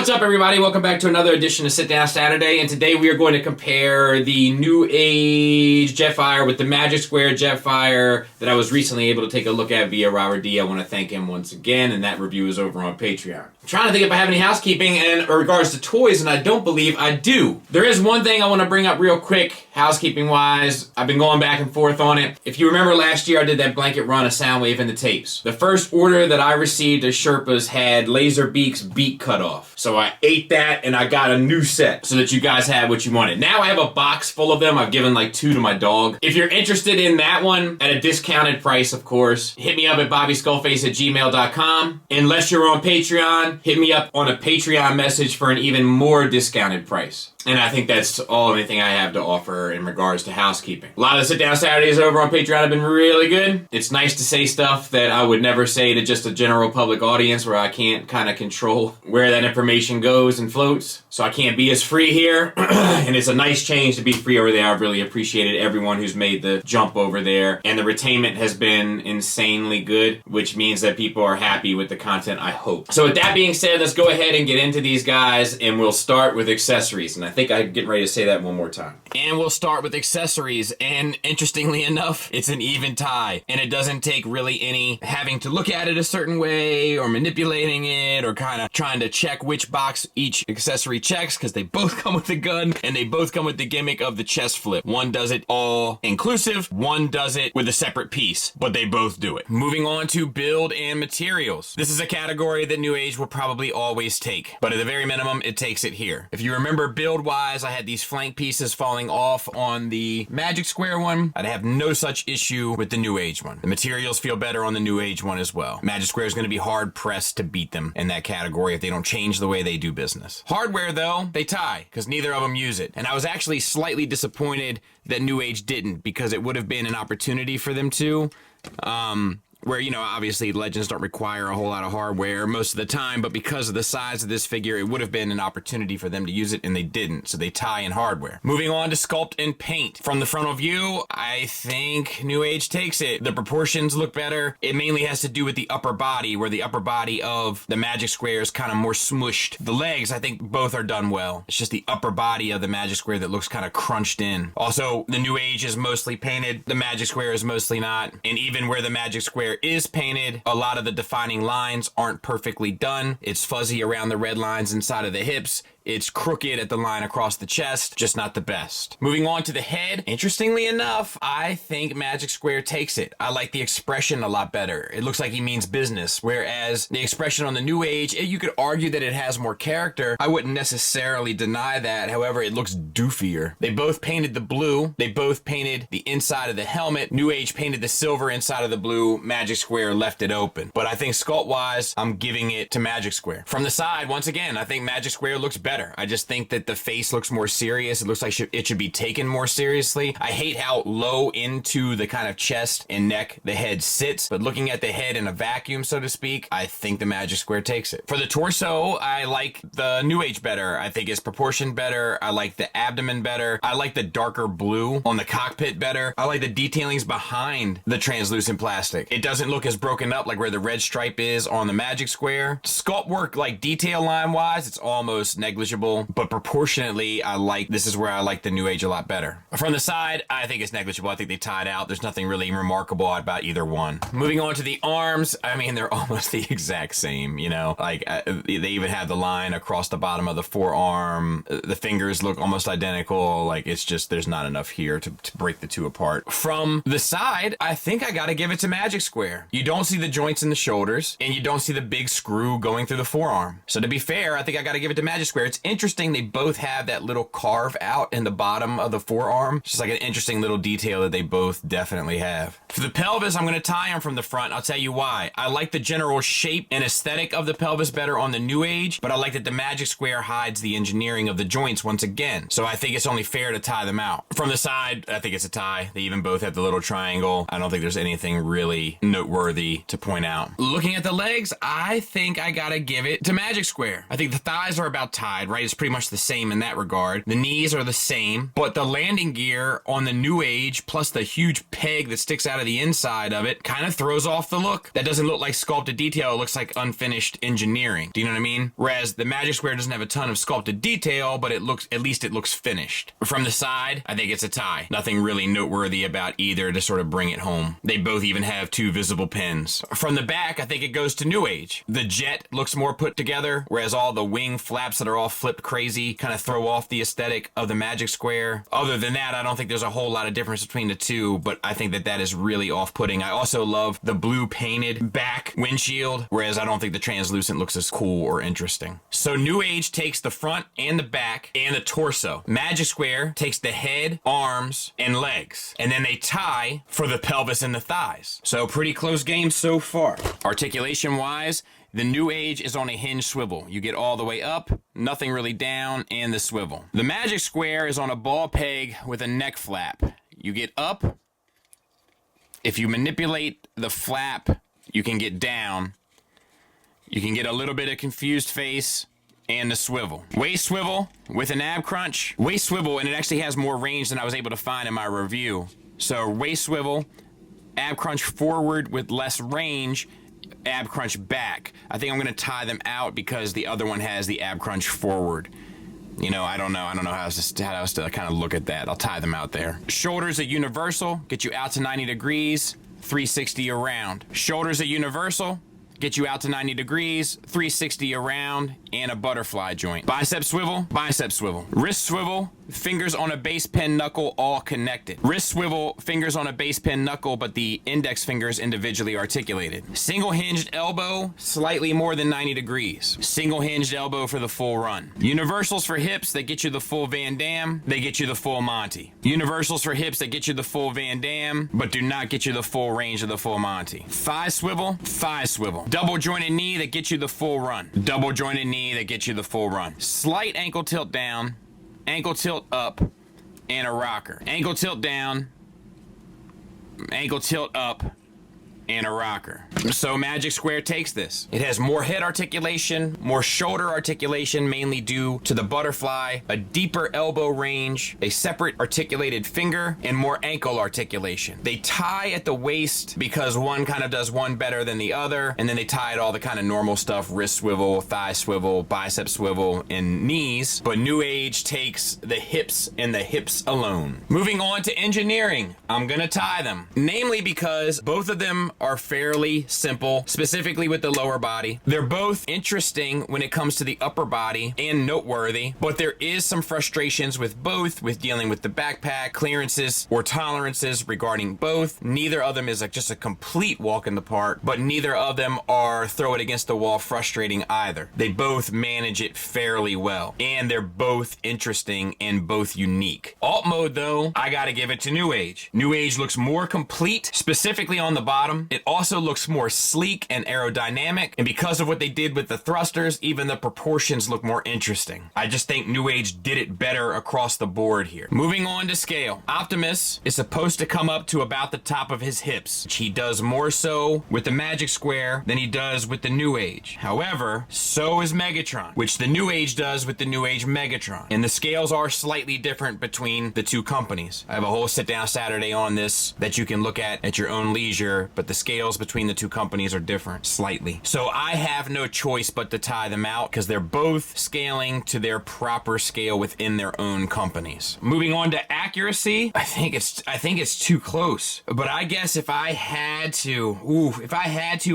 What's up, everybody? Welcome back to another edition of Sit Down Saturday, and today we are going to compare the New Age Jetfire with the Magic Square Jetfire that I was recently able to take a look at via Robert D. I want to thank him once again, and that review is over on Patreon. I'm trying to think if I have any housekeeping in regards to toys, and I don't believe I do. There is one thing I want to bring up real quick, housekeeping-wise. I've been going back and forth on it. If you remember last year, I did that blanket run of Soundwave and the tapes. The first order that I received as Sherpas had Laserbeak's beak cut off. So I ate that and I got a new set so that you guys had what you wanted. Now I have a box full of them. I've given like 2 to my dog. If you're interested in that one at a discounted price, of course, hit me up at bobbyskullface@gmail.com. Unless you're on Patreon, hit me up on a Patreon message for an even more discounted price. And I think that's anything I have to offer in regards to housekeeping. A lot of the Sit Down Saturdays over on Patreon have been really good. It's nice to say stuff that I would never say to just a general public audience where I can't kind of control where that information goes and floats. So I can't be as free here. And it's a nice change to be free over there. I've really appreciated everyone who's made the jump over there. And the retainment has been insanely good, which means that people are happy with the content, I hope. So with that being said, let's go ahead and get into these guys, and we'll start with accessories. And I think I'm getting ready to say that one more time. And we'll start with accessories, and interestingly enough, it's an even tie, and it doesn't take really any having to look at it a certain way or manipulating it or kind of trying to check which box each accessory checks, because they both come with a gun and they both come with the gimmick of the chest flip. One does it all inclusive, one does it with a separate piece, but they both do it. Moving on to build and materials. This is a category that New Age will probably always take, but at the very minimum, it takes it here. If you remember build-wise, I had these flank pieces falling off on the Magic Square one. I'd have no such issue with the New Age one. The materials feel better on the New Age one as well. Magic Square is going to be hard-pressed to beat them in that category if they don't change the way they do business. Hardware, though, they tie, because neither of them use it. And I was actually slightly disappointed that New Age didn't, because it would have been an opportunity for them to. Where, you know, obviously Legends don't require a whole lot of hardware most of the time, but because of the size of this figure, it would have been an opportunity for them to use it, and they didn't, so they tie in hardware. Moving on to sculpt and paint. From the frontal view, I think New Age takes it. The proportions look better. It mainly has to do with the upper body, where the upper body of the Magic Square is kind of more smushed. The legs, I think both are done well. It's just the upper body of the Magic Square that looks kind of crunched in. Also, the New Age is mostly painted. The Magic Square is mostly not. And even where the Magic Square is painted, a lot of the defining lines aren't perfectly done. It's fuzzy around the red lines inside of the hips. It's crooked at the line across the chest, just not the best. Moving on to the head, interestingly enough, I think Magic Square takes it. I like the expression a lot better. It looks like he means business, whereas the expression on the New Age, you could argue that it has more character. I wouldn't necessarily deny that. However, it looks doofier. They both painted the blue. They both painted the inside of the helmet. New Age painted the silver inside of the blue. Magic Square left it open. But I think sculpt-wise, I'm giving it to Magic Square. From the side, once again, I think Magic Square looks better. I just think that the face looks more serious. It looks like it should be taken more seriously. I hate how low into the kind of chest and neck the head sits, but looking at the head in a vacuum, so to speak, I think the Magic Square takes it. For the torso, I like the New Age better. I think it's proportioned better. I like the abdomen better. I like the darker blue on the cockpit better. I like the detailings behind the translucent plastic. It doesn't look as broken up like where the red stripe is on the Magic Square. Sculpt work, like detail line wise, it's almost negligible, but proportionately, this is where I like the New Age a lot better. From the side, I think it's negligible. I think they tied out. There's nothing really remarkable about either one. Moving on to the arms, I mean, they're almost the exact same, you know? Like, they even have the line across the bottom of the forearm. The fingers look almost identical. Like, it's just, there's not enough here to break the two apart. From the side, I think I gotta give it to Magic Square. You don't see the joints in the shoulders, and you don't see the big screw going through the forearm. So to be fair, I think I gotta give it to Magic Square. It's interesting they both have that little carve out in the bottom of the forearm. It's just like an interesting little detail that they both definitely have. For the pelvis, I'm going to tie them from the front. I'll tell you why. I like the general shape and aesthetic of the pelvis better on the New Age, but I like that the Magic Square hides the engineering of the joints once again. So I think it's only fair to tie them out. From the side, I think it's a tie. They even both have the little triangle. I don't think there's anything really noteworthy to point out. Looking at the legs, I think I gotta give it to Magic Square. I think the thighs are about tied. side, right? It's pretty much the same in that regard. The knees are the same, but the landing gear on the New Age, plus the huge peg that sticks out of the inside of it, kind of throws off the look. That doesn't look like sculpted detail. It looks like unfinished engineering. Do you know what I mean? Whereas the Magic Square doesn't have a ton of sculpted detail, but at least it looks finished. From the side, I think it's a tie. Nothing really noteworthy about either to sort of bring it home. They both even have 2 visible pins. From the back, I think it goes to New Age. The jet looks more put together, whereas all the wing flaps that are all flipped crazy kind of throw off the aesthetic of the Magic Square. Other than that, I don't think there's a whole lot of difference between the two, but I think that is really off-putting. I also love the blue painted back windshield, whereas I don't think the translucent looks as cool or interesting. So New Age takes the front and the back and the torso. Magic Square takes the head, arms, and legs. And then they tie for the pelvis and the thighs. So pretty close game so far. Articulation-wise, the New Age is on a hinge swivel. You get all the way up, nothing really down, and the swivel. The Magic Square is on a ball peg with a neck flap. You get up. If you manipulate the flap, you can get down. You can get a little bit of confused face and the swivel. Waist swivel with an ab crunch. Waist swivel, and it actually has more range than I was able to find in my review. So waist swivel, ab crunch forward with less range, ab crunch back. I think I'm going to tie them out because the other one has the ab crunch forward. You know, I don't know how else to kind of look at that. I'll tie them out there. Shoulders are universal, get you out to 90 degrees, 360 around. Shoulders are universal, get you out to 90 degrees, 360 around, and a butterfly joint. Bicep swivel, bicep swivel. Wrist swivel, fingers on a base pin knuckle all connected. Wrist swivel, fingers on a base pin knuckle, but the index fingers individually articulated. Single hinged elbow, slightly more than 90 degrees. Single hinged elbow for the full run. Universals for hips, that get you the full Van Damme, they get you the full Monty. Universals for hips that get you the full Van Damme, but do not get you the full range of the full Monty. Thigh swivel, thigh swivel. Double jointed knee that gets you the full run. Double jointed knee that gets you the full run. Slight ankle tilt down, ankle tilt up, and a rocker. Ankle tilt down, ankle tilt up, and a rocker. So Magic Square takes this. It has more head articulation, more shoulder articulation, mainly due to the butterfly, a deeper elbow range, a separate articulated finger, and more ankle articulation. They tie at the waist because one kind of does one better than the other, and then they tie at all the kind of normal stuff, wrist swivel, thigh swivel, bicep swivel, and knees, but New Age takes the hips and the hips alone. Moving on to engineering, I'm gonna tie them, namely because both of them are fairly simple, specifically with the lower body. They're both interesting when it comes to the upper body and noteworthy, but there is some frustrations with both, with dealing with the backpack, clearances or tolerances regarding both. Neither of them is just a complete walk in the park, but neither of them are throw it against the wall frustrating either. They both manage it fairly well, and they're both interesting and both unique. Alt mode though, I gotta give it to New Age. New Age looks more complete, specifically on the bottom. It also looks more sleek and aerodynamic, and because of what they did with the thrusters, even the proportions look more interesting. I just think New Age did it better across the board here. Moving on to scale. Optimus is supposed to come up to about the top of his hips, which he does more so with the Magic Square than he does with the New Age. However, so is Megatron, which the New Age does with the New Age Megatron. And the scales are slightly different between the two companies. I have a whole sit-down Saturday on this that you can look at your own leisure, but the scales between the two companies are different slightly. So I have no choice but to tie them out because they're both scaling to their proper scale within their own companies. Moving on to accuracy, I think it's too close. But I guess if I had to,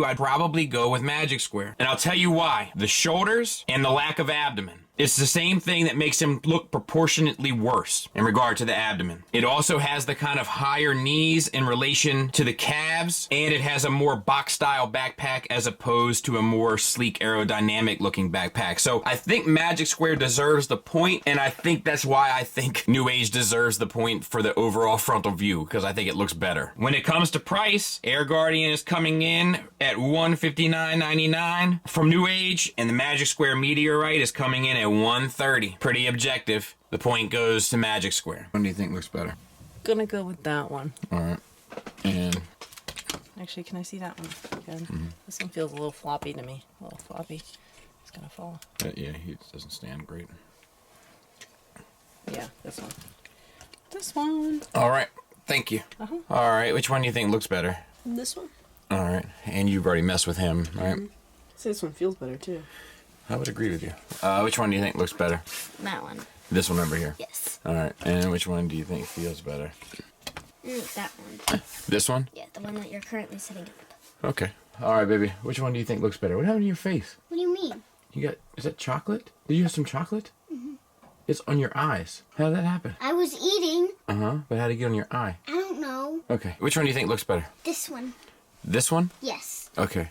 I'd probably go with Magic Square. And I'll tell you why. The shoulders and the lack of abdomen. It's the same thing that makes him look proportionately worse in regard to the abdomen. It also has the kind of higher knees in relation to the calves, and it has a more box-style backpack as opposed to a more sleek, aerodynamic-looking backpack. So I think Magic Square deserves the point, and I think that's why I think New Age deserves the point for the overall frontal view, because I think it looks better. When it comes to price, Air Guardian is coming in at $159.99 from New Age, and the Magic Square Meteorite is coming in at $130. Pretty objective. The point goes to Magic Square. What do you think looks better? Gonna go with that one. All right. And actually, can I see that one again? This one feels a little floppy to me. A little floppy. It's gonna fall. Yeah, he doesn't stand great. Yeah, this one. This one. All right, thank you. All right, which one do you think looks better? This one. All right, and you've already messed with him, right? So this one feels better too. I would agree with you. Which one do you think looks better? That one. This one over here? Yes. All right, and which one do you think feels better? That one. This one? Yeah, the one that you're currently sitting at. Okay. All right, baby. Which one do you think looks better? What happened to your face? What do you mean? Is that chocolate? Did you have some chocolate? It's on your eyes. How did that happen? I was eating. But how did it get on your eye? I don't know. Okay. Which one do you think looks better? This one. This one? Yes. Okay.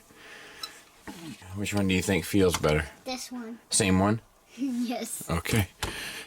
Which one do you think feels better? This one. Same one? Yes. Okay.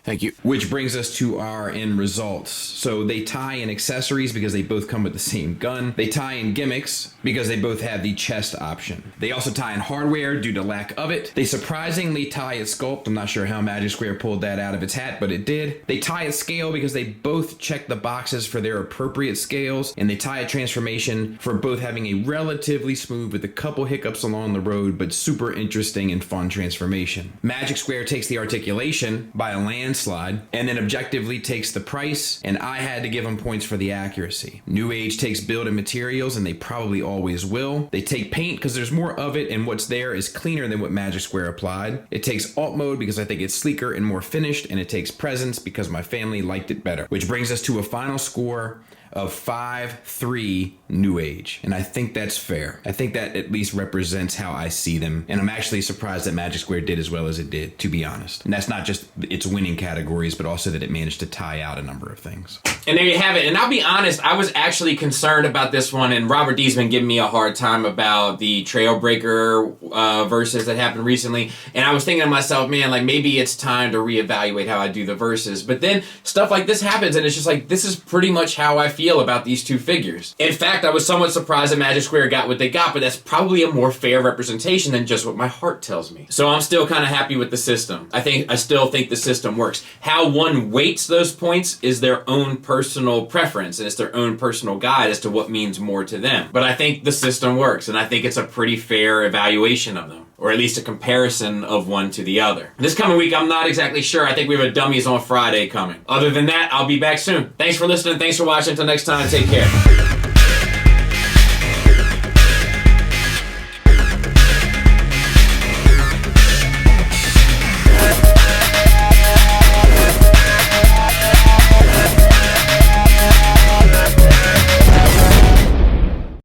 Thank you. Which brings us to our end results. So they tie in accessories because they both come with the same gun. They tie in gimmicks because they both have the chest option. They also tie in hardware due to lack of it. They surprisingly tie a sculpt. I'm not sure how Magic Square pulled that out of its hat, but it did. They tie a scale because they both check the boxes for their appropriate scales. And they tie a transformation for both having a relatively smooth with a couple hiccups along the road, but super interesting and fun transformation. Magic Square takes the articulation by a landslide and then objectively takes the price, and I had to give them points for the accuracy. New Age takes build and materials, and they probably always will. They take paint because there's more of it, and what's there is cleaner than what Magic Square applied. It takes alt mode because I think it's sleeker and more finished, and it takes presence because my family liked it better. Which brings us to a final score of 5-3 New Age. And I think that's fair. I think that at least represents how I see them. And I'm actually surprised that Magic Square did as well as it did, to be honest. And that's not just its winning categories, but also that it managed to tie out a number of things. And there you have it. And I'll be honest, I was actually concerned about this one, and Robert D's been giving me a hard time about the Trailbreaker verses that happened recently. And I was thinking to myself, man, like maybe it's time to reevaluate how I do the verses. But then stuff like this happens, and it's just like, this is pretty much how I feel about these two figures. In fact, I was somewhat surprised that Magic Square got what they got, but that's probably a more fair representation than just what my heart tells me. So I'm still kind of happy with the system. I still think the system works. How one weights those points is their own personal preference, and it's their own personal guide as to what means more to them. But I think the system works, and I think it's a pretty fair evaluation of them, or at least a comparison of one to the other. This coming week, I'm not exactly sure. I think we have a Dummies on Friday coming. Other than that, I'll be back soon. Thanks for listening. Thanks for watching. Until next time, take care.